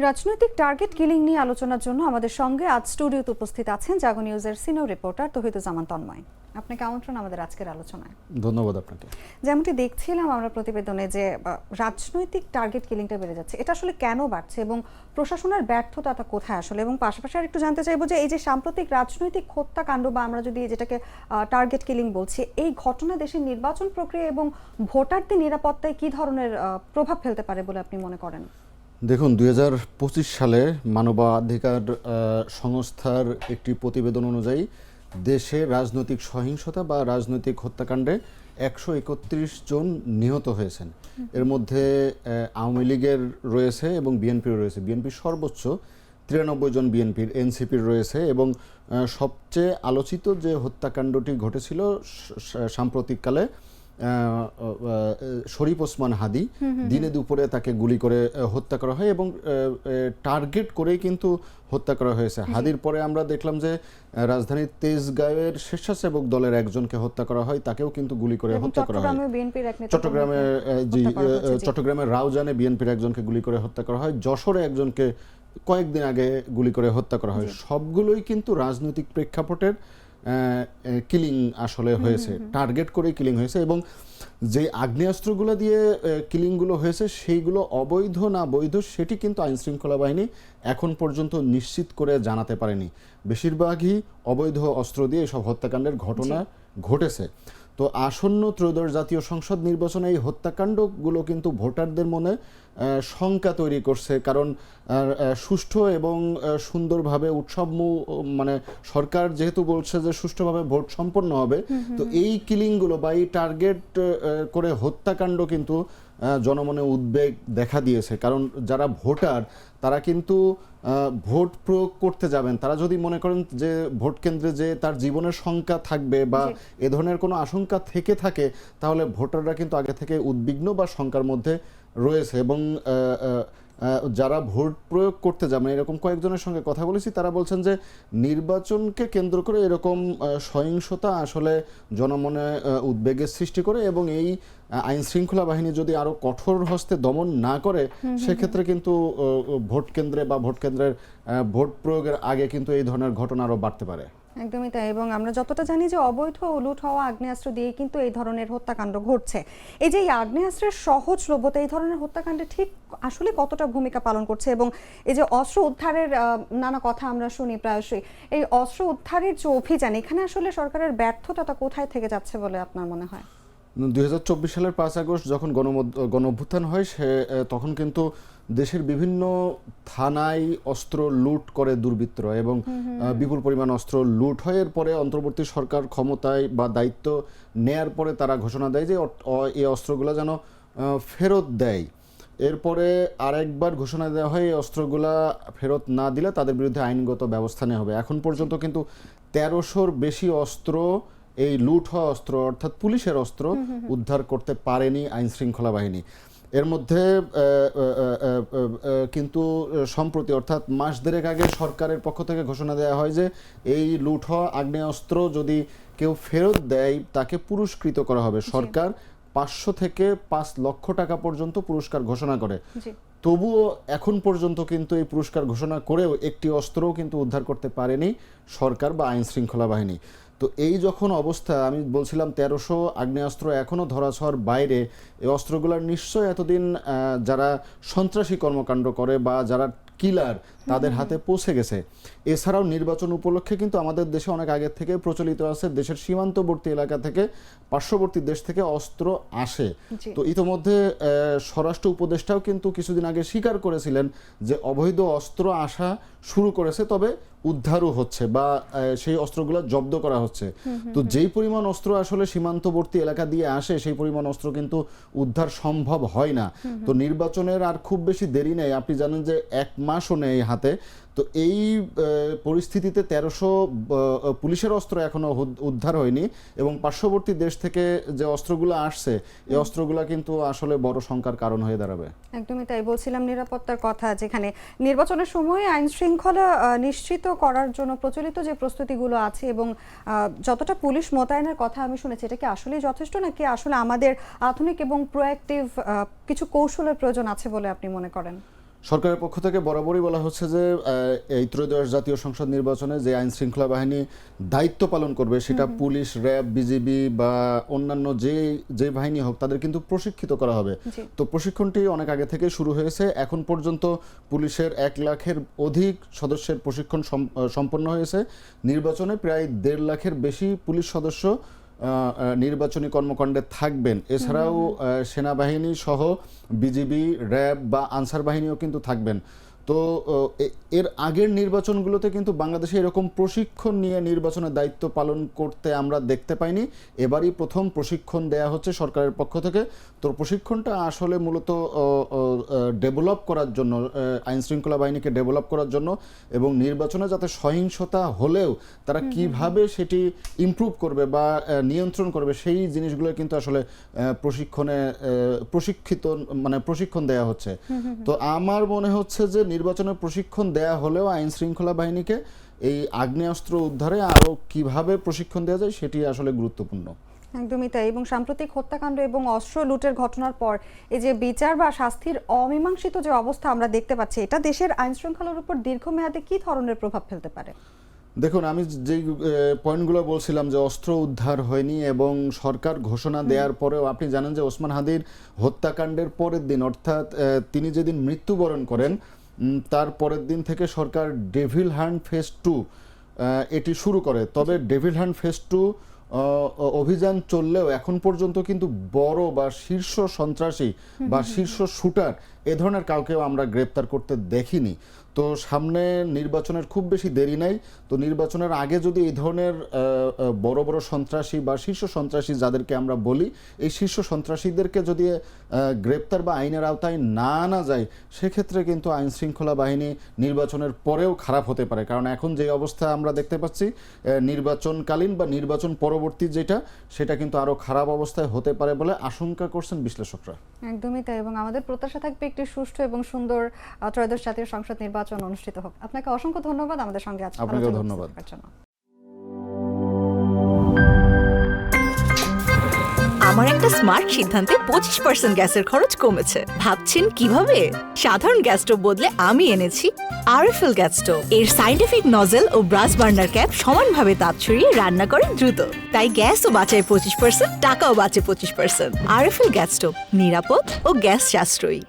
রাজনৈতিক target killing নিয়ে আলোচনার জন্য আমাদের সঙ্গে আজ স্টুডিওতে উপস্থিত আছেন জাগো নিউজের সিনিয়র রিপোর্টার তৌহিদুজ্জামান তন্ময়। আপনাকে আমন্ত্রণ আমাদের আজকের আলোচনায়। ধন্যবাদ আপনাকে। যেমনটি দেখছিলাম আমরা প্রতিবেদনে যে রাজনৈতিক টার্গেট কিলিংটা বেড়ে যাচ্ছে, এটা আসলে কেন বাড়ছে এবং প্রশাসনের ব্যর্থতাটা কোথায় আসলে, এবং পাশাপাশি আর একটু জানতে চাইবো যে এই যে সাম্প্রতিক রাজনৈতিক হত্যাকাণ্ড বা আমরা যদি যেটাকে টার্গেট কিলিং বলছি, এই ঘটনা দেশের নির্বাচন প্রক্রিয়া এবং ভোটারদের নিরাপত্তায় কি ধরনের প্রভাব ফেলতে পারে বলে আপনি মনে করেন? দেখুন, ২০২৫ সালে মানবাধিকার সংস্থার একটি প্রতিবেদন অনুযায়ী দেশে রাজনৈতিক সহিংসতা বা রাজনৈতিক হত্যাকাণ্ডে ১৩১ জন নিহত হয়েছেন। এর মধ্যে আওয়ামী লীগের রয়েছে এবং বিএনপির রয়েছে। বিএনপির সর্বোচ্চ ৯৩ জন বিএনপির, এনসিপির রয়েছে এবং সবচেয়ে আলোচিত যে হত্যাকাণ্ডটি ঘটেছিল সাম্প্রতিককালে শরীফ ওসমান হাদি, দিনে দুপুরে তাকে গুলি করে হত্যা করা হয় এবং টার্গেট করেই কিন্তু হত্যা করা হয়েছে। হাদির পরে আমরা দেখলাম যে রাজধানীর তেজগাঁওয়ের স্বেচ্ছাসেবক দলের একজনকে হত্যা করা হয়, তাকেও কিন্তু গুলি করে হত্যা করা হয়। চট্টগ্রামের রাউজানে বিএনপির একজনকে গুলি করে হত্যা করা হয়। যশোরে একজনকে কয়েকদিন আগে গুলি করে হত্যা করা হয়। সবগুলোই কিন্তু রাজনৈতিক প্রেক্ষাপটের কিলিং আসলে হয়েছে, টার্গেট করে কিলিং হয়েছে এবং যে আগ্নেয়াস্ত্রগুলো দিয়ে কিলিংগুলো হয়েছে সেইগুলো অবৈধ না বৈধ সেটি কিন্তু আইনশৃঙ্খলা বাহিনী এখন পর্যন্ত নিশ্চিত করে জানাতে পারেনি। বেশিরভাগই অবৈধ অস্ত্র দিয়ে এসব হত্যাকাণ্ডের ঘটনা ঘটেছে। তো আসন্ন ত্রয়োদশ জাতীয় সংসদ নির্বাচনে এই হত্যাকাণ্ডগুলো কিন্তু ভোটারদের মনে শঙ্কা তৈরি করছে, কারণ সুষ্ঠু এবং সুন্দরভাবে মানে সরকার যেহেতু বলছে যে সুষ্ঠুভাবে ভোট সম্পন্ন হবে, তো এই কিলিংগুলো বা এই টার্গেট করে হত্যাকাণ্ড কিন্তু জনমনে উদ্বেগ দেখা দিয়েছে। কারণ যারা ভোটার তারা কিন্তু ভোট প্রয়োগ করতে যাবেন, তারা যদি মনে করেন যে ভোট কেন্দ্রে যে তার জীবনের শঙ্কা থাকবে বা এ ধরনের কোনো আশঙ্কা থেকে থাকে, তাহলে ভোটাররা কিন্তু আগে থেকে উদ্বিগ্ন বা শঙ্কার মধ্যে রয়েছে। এবং যারা ভোট প্রয়োগ করতে যাবেন, এরকম কয়েকজনের সঙ্গে কথা বলেছি, তারা বলছেন যে নির্বাচনকে কেন্দ্র করে এরকম সহিংসতা আসলে জনমনে উদ্বেগের সৃষ্টি করে এবং এই আইন শৃঙ্খলা বাহিনী যদি আরো কঠোর হস্তে দমন না করে, সেক্ষেত্রে কিন্তু ভোট কেন্দ্রে বা ভোট কেন্দ্রের ভোট প্রয়োগের আগে কিন্তু এই ধরনের ঘটনা আরো বাড়তে পারে। একদমই তাই। এবং আমরা যতটা জানি যে অবৈধ লুট হওয়া আগ্নেয়াস্ত্র দিয়ে কিন্তু এই ধরনের হত্যাকাণ্ড ঘটছে। এই যে এই আগ্নেয়াস্ত্রের সহজলভ্যতা এই ধরনের হত্যাকাণ্ডে ঠিক আসলে কতটা ভূমিকা পালন করছে, এবং এই যে অস্ত্র উদ্ধারের নানা কথা আমরা শুনি প্রায়শই, এই অস্ত্র উদ্ধারের যে অভিযান, এখানে আসলে সরকারের ব্যর্থতাটা কোথায় থেকে যাচ্ছে বলে আপনার মনে হয়? ২০২৪ সালের ৫ আগস্ট যখন গণ অভ্যুত্থান হয়, তখন কিন্তু দেশের বিভিন্ন থানায় অস্ত্র লুট করে দুর্বৃত্তরা এবং বিপুল পরিমাণ অস্ত্র লুট হয়। এরপরে অন্তর্বর্তী সরকার ক্ষমতায় বা দায়িত্ব নেয়ার পরে তারা ঘোষণা দেয় যে এই অস্ত্রগুলো যেন ফেরত দেয়। এরপরে আরেকবার ঘোষণা দেওয়া হয় এই অস্ত্রগুলা ফেরত না দিলে তাদের বিরুদ্ধে আইনগত ব্যবস্থা নেওয়া হবে। এখন পর্যন্ত কিন্তু ১৩০০র বেশি অস্ত্র, এই লুট হওয়া অস্ত্র অর্থাৎ পুলিশের অস্ত্র উদ্ধার করতে পারেনি আইন শৃঙ্খলা বাহিনী। এর মধ্যে কিন্তু সম্প্রতি অর্থাৎ মাস দেড়েক আগে সরকারের পক্ষ থেকে ঘোষণা দেওয়া হয় যে এই লুট হওয়া আগ্নেয়াস্ত্র যদি কেউ ফেরত দেয় তাকে পুরস্কৃত করা হবে। সরকার ৫০০ থেকে ৫ লক্ষ টাকা পর্যন্ত পুরস্কার ঘোষণা করে। তবুও এখন পর্যন্ত কিন্তু এই পুরস্কার ঘোষণা করেও একটি অস্ত্রও কিন্তু উদ্ধার করতে পারেনি সরকার বা আইন শৃঙ্খলা বাহিনী। তো এই যখন অবস্থা, আমি বলছিলাম ১৩০০ আগ্নেয়াস্ত্র এখনও ধরাছোঁয়ার বাইরে, এই অস্ত্রগুলোর নিশ্চয় এতদিন যারা সন্ত্রাসী কর্মকাণ্ড করে বা যারা কিলার তাদের হাতে পৌঁছে গেছে। এছাড়াও নির্বাচন উপলক্ষে কিন্তু আমাদের দেশে অনেক আগে থেকে প্রচলিত আছে, দেশের সীমান্তবর্তী এলাকা থেকে, পার্শ্ববর্তী দেশ থেকে অস্ত্র আসে। তো ইতোমধ্যে স্বরাষ্ট্র উপদেষ্টাও কিন্তু কিছুদিন আগে স্বীকার করেছিলেন যে অবৈধ অস্ত্র আসা শুরু করেছে, তবে উদ্ধারও হচ্ছে বা সেই অস্ত্রগুলো জব্দ করা হচ্ছে। তো যেই পরিমাণ অস্ত্র আসলে সীমান্তবর্তী এলাকা দিয়ে আসে, সেই পরিমাণ অস্ত্র কিন্তু উদ্ধার সম্ভব হয় না। তো নির্বাচনের আর খুব বেশি দেরি নেই, আপনি জানেন যে ১ মাসও নেই হাতে। তো এই পরিস্থিতিতে ১৩০০ পুলিশের অস্ত্র এখনো উদ্ধার হয়নি এবং পার্শ্ববর্তী দেশ থেকে যে অস্ত্রগুলো আসছে, এই অস্ত্রগুলো কিন্তু আসলে বড় শঙ্কার কারণ হয়ে দাঁড়াবে। একদমই তাই। বলছিলাম নিরাপত্তার কথা, যেখানে নির্বাচনের সময় আইন শৃঙ্খলা নিশ্চিত করার জন্য প্রচলিত যে প্রস্তুতিগুলো আছে এবং যতটা পুলিশ মোতায়েনের কথা আমি শুনেছি, এটা কি আসলেই যথেষ্ট, নাকি আসলে আমাদের আধুনিক এবং প্রোঅ্যাক্টিভ কিছু কৌশলের প্রয়োজন আছে বলে আপনি মনে করেন? সরকারের পক্ষ থেকে বরাবরই বলা হচ্ছে যে এই ত্রয়োদশ জাতীয় সংসদ নির্বাচনে যে আইন শৃঙ্খলা বাহিনী দায়িত্ব পালন করবে সেটা পুলিশ, র্যাব, বিজিবি বা অন্যান্য যে বাহিনী হোক তাদের কিন্তু প্রশিক্ষিত করা হবে। তো প্রশিক্ষণটি অনেক আগে থেকে শুরু হয়েছে। এখন পর্যন্ত পুলিশের 1 লাখের অধিক সদস্যের প্রশিক্ষণ সম্পন্ন হয়েছে। নির্বাচনে প্রায় 1.5 লাখের বেশি পুলিশ সদস্য নির্বাচনী কর্মকাণ্ডে থাকবেন। এছাড়াও সেনাবাহিনী সহ বিজিবি, র্যাব বা আনসার বাহিনীও কিন্তু থাকবেন। তো এর আগের নির্বাচনগুলোতে কিন্তু বাংলাদেশে এরকম প্রশিক্ষণ নিয়ে নির্বাচনের দায়িত্ব পালন করতে আমরা দেখতে পাইনি। এবারই প্রথম প্রশিক্ষণ দেয়া হচ্ছে সরকারের পক্ষ থেকে। তো প্রশিক্ষণটা আসলে মূলত ডেভেলপ করার জন্য, আইন শৃঙ্খলা বাহিনীকে ডেভেলপ করার জন্য এবং নির্বাচনে যাতে সহিংসতা হলেও তারা কিভাবে সেটি ইমপ্রুভ করবে বা নিয়ন্ত্রণ করবে সেই জিনিসগুলো কিন্তু আসলে প্রশিক্ষণ দেয়া হচ্ছে। তো আমার মনে হচ্ছে যে নির্বাচনের প্রশিক্ষণ দেয়া হলেও আইন শৃঙ্খলা বাহিনীকে এই আগ্নেয়াস্ত্র উদ্ধারে আরো কিভাবে প্রশিক্ষণ দেওয়া যায় সেটি আসলে গুরুত্বপূর্ণ। একদমই তাই। এবং সাম্প্রতিক হত্যাকাণ্ড এবং অস্ত্র লুটের ঘটনার পর এই যে বিচার বা শাস্তির অমীমাংসিত যে অবস্থা আমরা দেখতে পাচ্ছি, এটা দেশের আইন শৃঙ্খলার উপর দীর্ঘমেয়াদে কি ধরনের প্রভাব ফেলতে পারে? দেখুন, আমি যেই পয়েন্টগুলো বলছিলাম যে অস্ত্র উদ্ধার হয়নি এবং সরকার ঘোষণা দেওয়ার পরেও আপনি জানেন যে ওসমান হাদির হত্যাকাণ্ডের পরের দিন, অর্থাৎ তিনি যেদিন মৃত্যুবরণ করেন তার পরের দিন থেকে সরকার ডেভিল হান্ট ফেজ 2 এটি শুরু করে। তবে ডেভিল হান্ট ফেজ 2 অভিযান চললেও এখন পর্যন্ত কিন্তু বড় বা শীর্ষ সন্ত্রাসী বা শীর্ষ শুটার এ ধরনের কাউকেও আমরা গ্রেপ্তার করতে দেখিনি। তো সামনে নির্বাচনের খুব বেশি দেরি নাই। তো নির্বাচনের আগে যদি এই ধরনের বড় বড় সন্ত্রাসী বা শীর্ষ সন্ত্রাসী যাদেরকে আমরা বলি, এই শীর্ষ সন্ত্রাসীদেরকে যদি গ্রেপ্তার বা আইনের আওতায় না আনা যায়, সেক্ষেত্রে কিন্তু আইন শৃঙ্খলা বাহিনী নির্বাচনের পরেও খারাপ হতে পারে। কারণ এখন যে অবস্থা আমরা দেখতে পাচ্ছি, নির্বাচনকালীন বা নির্বাচন পরবর্তী সেটা কিন্তু আরো খারাপ অবস্থায় হতে পারে বলে আশঙ্কা করছেন বিশ্লেষকরা। একদমই তাই। এবং আমাদের প্রত্যাশা থাকবে একটি সুষ্ঠু এবং সুন্দর ত্রয়োদশ জাতীয় সংসদ নির্বাচন অনুষ্ঠিত হোক। আপনাকে অসংখ্য ধন্যবাদ আমাদের সঙ্গে আজকে আপনাকেও ধন্যবাদ। আমার একটা স্মার্ট সিদ্ধান্তে 25% গ্যাসের খরচ কমেছে। ভাবছেন কিভাবে? সাধারণ গ্যাস স্টোভ বদলে আমি এনেছি আরএফএল গ্যাস স্টোভ। এর সাইন্টিফিক নজল ও ব্রাস বার্নার ক্যাপ সমানভাবে তাপ ছড়িয়ে রান্না করে দ্রুত। তাই গ্যাসও বাঁচায় 25%, টাকাও বাঁচে 25%। আরএফএল গ্যাস স্টোভ নিরাপদ ও গ্যাস সাশ্রয়ী।